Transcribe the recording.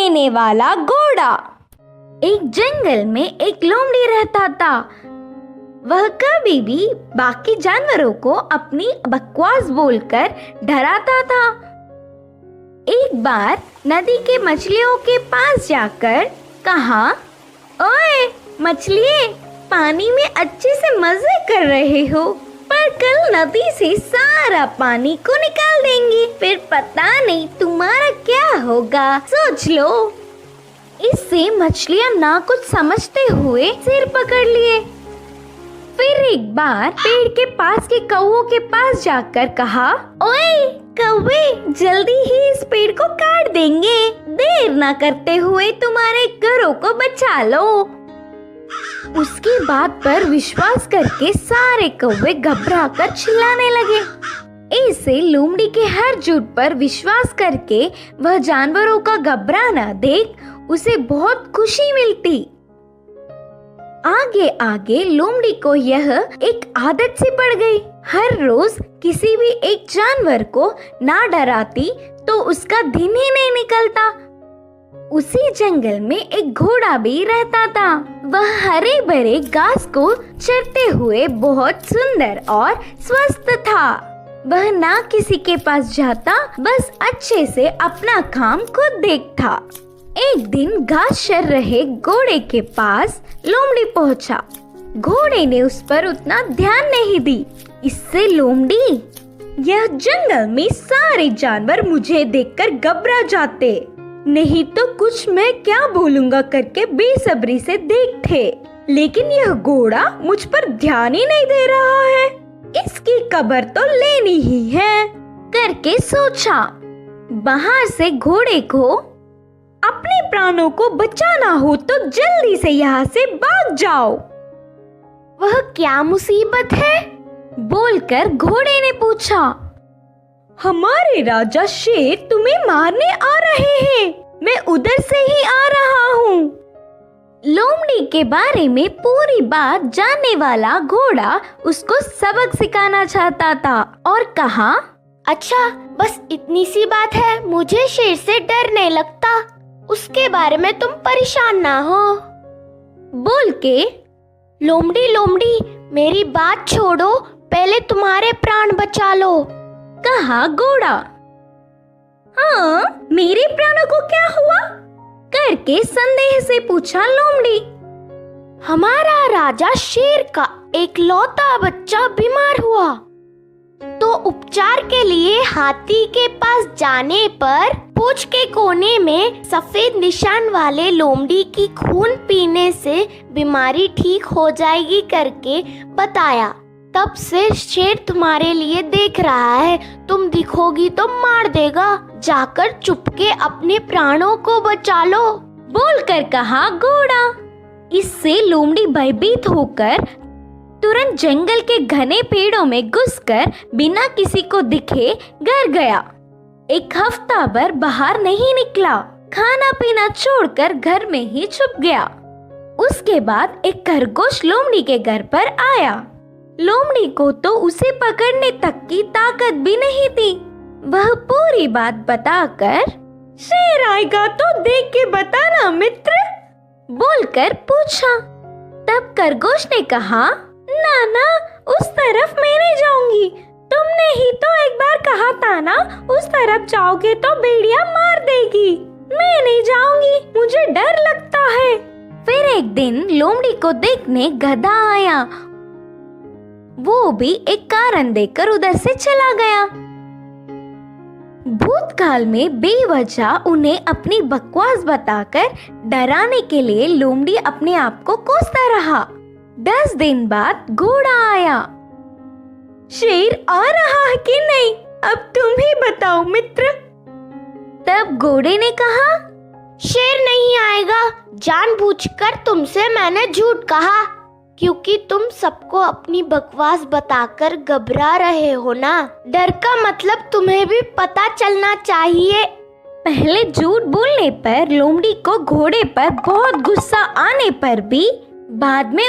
देने वाला घोड़ा। एक जंगल में एक लोमड़ी रहता था। वह कभी भी बाकी जानवरों को अपनी बकवास बोलकर डराता था। एक बार नदी के मछलियों के पास जाकर कहा, ओए मछलिए, पानी में अच्छे से मजे कर रहे हो, पर कल नदी से सारा पानी को निकाल देंगे, फिर पता नहीं तुम्हारा क्या होगा, सोच लो। इससे मछलियां ना कुछ समझते हुए सिर पकड़ लिए। फिर एक बार पेड़ के पास के कौवों के पास जाकर कहा, ओए कौवे, जल्दी ही इस पेड़ को काट देंगे, देर ना करते हुए तुम्हारे घरों को बचा लो। उसकी बात पर विश्वास करके सारे कौवे घबराकर चिल्लाने लगे। ऐसे लोमड़ी के हर झूठ पर विश्वास करके वह जानवरों का घबराना देख उसे बहुत खुशी मिलती। आगे आगे लोमड़ी को यह एक आदत सी पड़ गई। हर रोज किसी भी एक जानवर को ना डराती तो उसका दिन ही नहीं निकलता। उसी जंगल में एक घोड़ा भी रहता था। वह हरे भरे घास को चरते हुए बहुत सुंदर और स्वस्थ था। वह ना किसी के पास जाता, बस अच्छे से अपना काम खुद देखता। एक दिन घास चर रहे घोड़े के पास लोमड़ी पहुंचा। घोड़े ने उस पर उतना ध्यान नहीं दी। इससे लोमड़ी, यह जंगल में सारे जानवर मुझे देखकर घबरा जाते, नहीं तो कुछ मैं क्या बोलूंगा करके बेसब्री से देखते, लेकिन यह घोड़ा मुझ पर ध्यान ही नहीं दे रहा है, इसकी खबर तो लेनी ही है करके सोचा। बाहर से घोड़े को अपने प्राणों को बचाना हो तो जल्दी से यहाँ से भाग जाओ। वह क्या मुसीबत है? बोलकर घोड़े ने पूछा। हमारे राजा शेर तुम्हें मारने आ रहे हैं, मैं उधर से ही आ रहा हूँ। लोमड़ी के बारे में पूरी बात जानने वाला घोड़ा उसको सबक सिखाना चाहता था और कहा, अच्छा बस इतनी सी बात है, मुझे शेर से डर नहीं लगता, उसके बारे में तुम परेशान ना हो। बोल के लोमड़ी लोमड़ी मेरी बात छोड़ो, पहले तुम्हारे प्राण बचा लो, कहा घोड़ा। हाँ, मेरे प्राणों को क्या हुआ? करके संदेह से पूछा लोमड़ी। हमारा राजा शेर का एक लौता बच्चा बीमार हुआ, तो उपचार के लिए हाथी के पास जाने पर पूंछ के कोने में सफेद निशान वाले लोमड़ी की खून पीने से बीमारी ठीक हो जाएगी करके बताया। तब से शेर तुम्हारे लिए देख रहा है, तुम दिखोगी तो मार देगा, जाकर चुपके अपने प्राणों को बचा लो, बोलकर कहा घोड़ा। इससे लोमड़ी भयभीत होकर तुरंत जंगल के घने पेड़ों में घुसकर बिना किसी को दिखे घर गया। एक हफ्ता भर बाहर नहीं निकला, खाना पीना छोड़कर घर में ही छुप गया। उसके बाद एक खरगोश लोमड़ी के घर पर आया। लोमड़ी को तो उसे पकड़ने तक की ताकत भी नहीं थी। वह पूरी बात बताकर, शेर आएगा तो देख के बताना मित्र, बोलकर पूछा। तब खरगोश ने कहा, ना ना, उस तरफ मैं नहीं जाऊंगी, तुमने ही तो एक बार कहा था ना, उस तरफ जाओगे तो भेड़िया मार देगी, मैं नहीं जाऊंगी, मुझे डर लगता है। फिर एक दिन लोमड़ी को देखने गधा आया। वो भी एक कारण देकर उधर से चला गया। भूतकाल में बेवजह उन्हें अपनी बकवास बताकर डराने के लिए लोमड़ी अपने आप को कोसता रहा। 10 दिन बाद घोड़ा आया। शेर आ रहा है कि नहीं, अब तुम ही बताओ मित्र। तब घोड़े ने कहा, शेर नहीं आएगा, जानबूझकर तुमसे मैंने झूठ कहा, क्योंकि तुम सबको अपनी बकवास बताकर घबरा रहे हो ना। डर का मतलब तुम्हें भी पता चलना चाहिए। पहले झूठ बोलने पर लोमड़ी को घोड़े पर बहुत गुस्सा आने पर भी बाद में